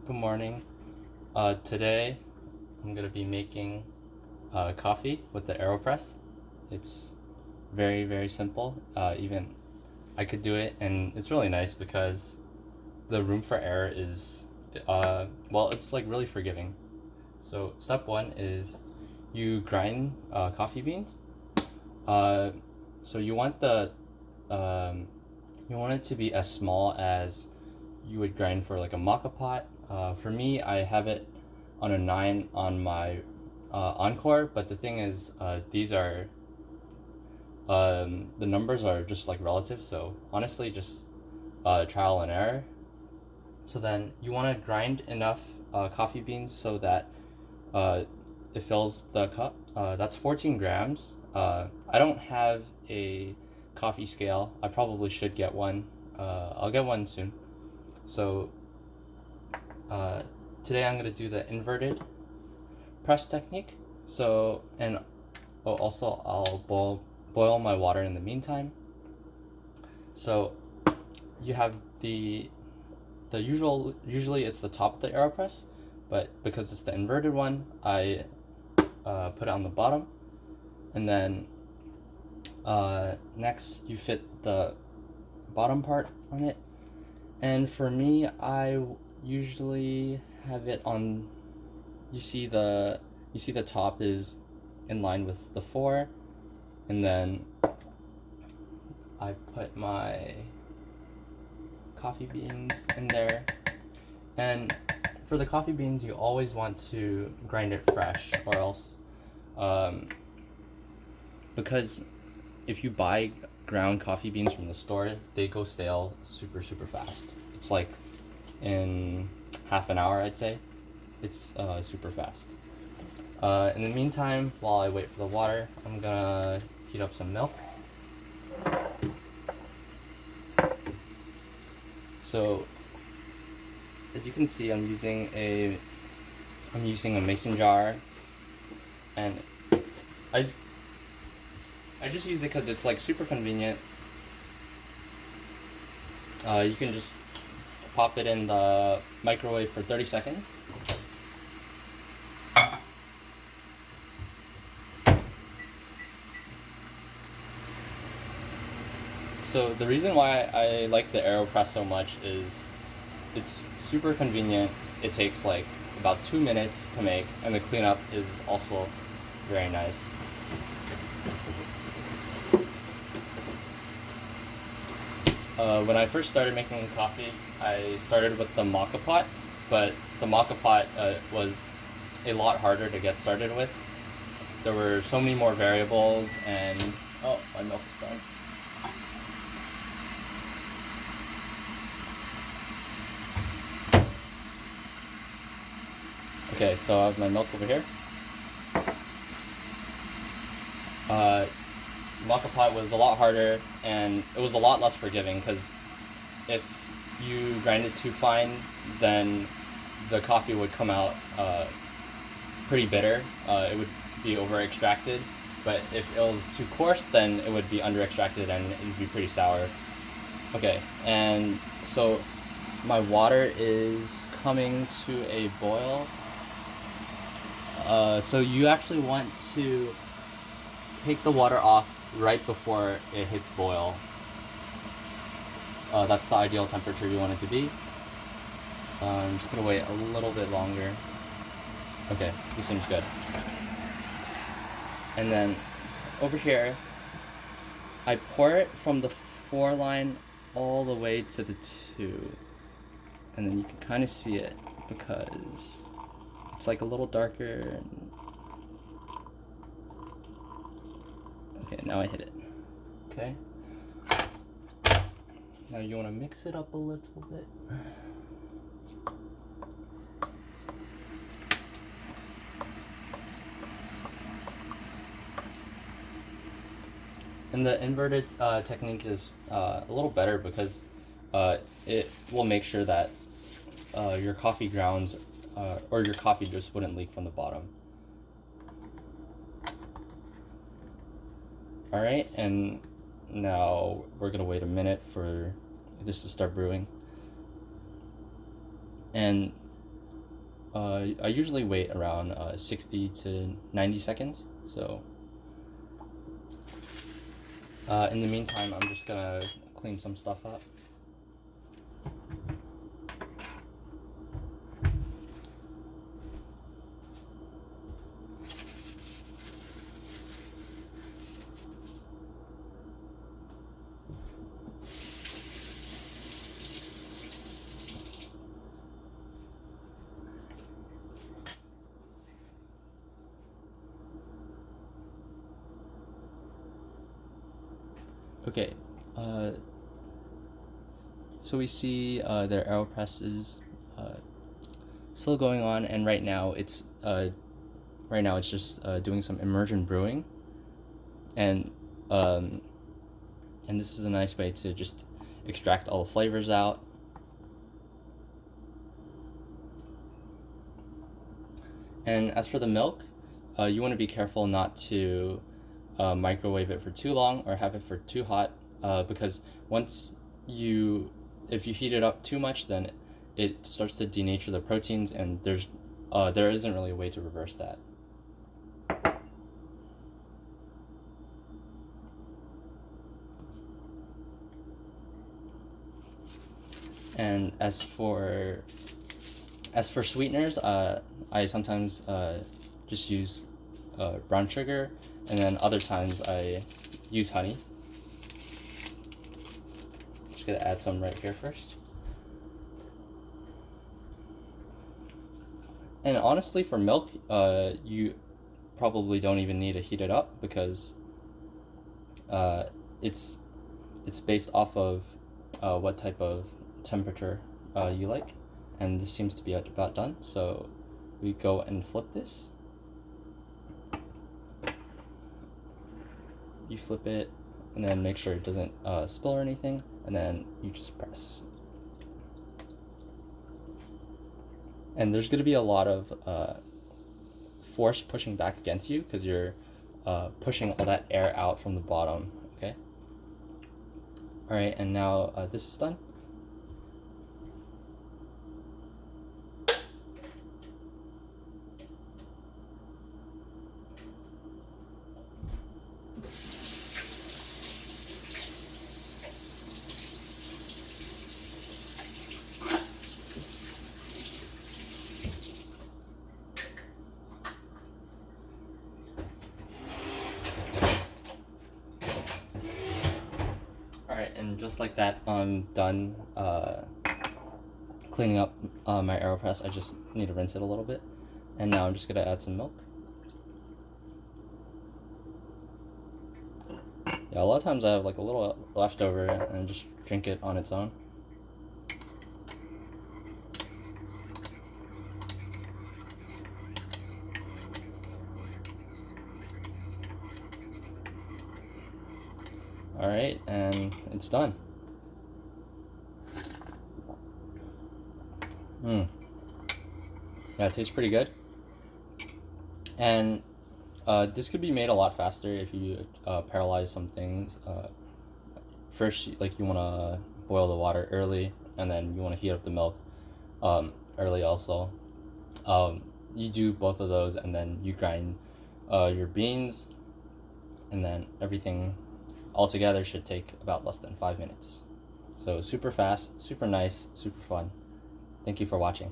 Good morning. Today I'm gonna be making coffee with the Aeropress. It's very, very simple. Even I could do it, and it's really nice because the room for error is, it's like really forgiving. So step one is you grind coffee beans. Uh, so you want it to be as small as you would grind for like a maca pot. For me, I have it on a 9 on my Encore, but the thing is, the numbers are just like relative, so honestly, just trial and error. So then you want to grind enough coffee beans so that uh, it fills the cup. That's 14 grams. I don't have a coffee scale. I probably should get one. I'll get one soon. So uh, today I'm gonna do the inverted press technique. So and also I'll boil my water in the meantime. So you have the usually it's the top of the Aeropress, but because it's the inverted one, I put it on the bottom, and then next you fit the bottom part on it. And for me, I usually have it on. You see the top is in line with the 4, and then I put my coffee beans in there. And for the coffee beans, you always want to grind it fresh, or else, because if you buy ground coffee beans from the store, they go stale super, super fast. It's like in half an hour, I'd say. It's super fast. In the meantime, while I wait for the water, I'm gonna heat up some milk. So, as you can see, I'm using a mason jar, and I just use it because it's like super convenient. You can just pop it in the microwave for 30 seconds. So the reason why I like the Aeropress so much is it's super convenient. It takes like about 2 minutes to make, and the cleanup is also very nice. When I first started making coffee, I started with the maca pot, but the maca pot was a lot harder to get started with. There were so many more variables, and oh, my milk is done. Okay, so I have my milk over here. Maca pot was a lot harder, and it was a lot less forgiving, because if you grind it too fine, then the coffee would come out pretty bitter. It would be over extracted, but if it was too coarse, then it would be under extracted and it would be pretty sour. Okay, and so my water is coming to a boil. So you actually want to take the water off right before it hits boil. That's the ideal temperature you want it to be. I'm just gonna wait a little bit longer. Okay, this seems good. And then over here, I pour it from the 4 line all the way to the 2. And then you can kind of see it because it's like a little darker. Okay, now I hit it. Okay. Now you want to mix it up a little bit. And the inverted technique is a little better because it will make sure that your coffee grounds or your coffee just wouldn't leak from the bottom. Alright, and now we're gonna wait a minute for this to start brewing. And I usually wait around 60 to 90 seconds. So in the meantime, I'm just gonna clean some stuff up. Okay, so we see their Aeropress is still going on, and right now it's just doing some immersion brewing, and this is a nice way to just extract all the flavors out. And as for the milk, you want to be careful not to microwave it for too long or have it for too hot, because if you heat it up too much, then it starts to denature the proteins, and there isn't really a way to reverse that. And as for sweeteners, I sometimes just use brown sugar, and then other times I use honey. Just gonna add some right here first. And honestly, for milk, you probably don't even need to heat it up, because it's based off of what type of temperature you like, and this seems to be about done. So we go and flip this. You flip it, and then make sure it doesn't spill or anything, and then you just press. And there's going to be a lot of force pushing back against you, because you're pushing all that air out from the bottom. Okay. All right, and now this is done. Alright, and just like that, I'm done cleaning up my Aeropress. I just need to rinse it a little bit. And now I'm just going to add some milk. Yeah, a lot of times I have like a little left over and just drink it on its own. Alright, and it's done. Yeah, it tastes pretty good. And this could be made a lot faster if you parallelize some things. First, like, you want to boil the water early, and then you want to heat up the milk early also. You do both of those, and then you grind your beans, and then everything altogether should take about less than 5 minutes. So super fast, super nice, super fun. Thank you for watching.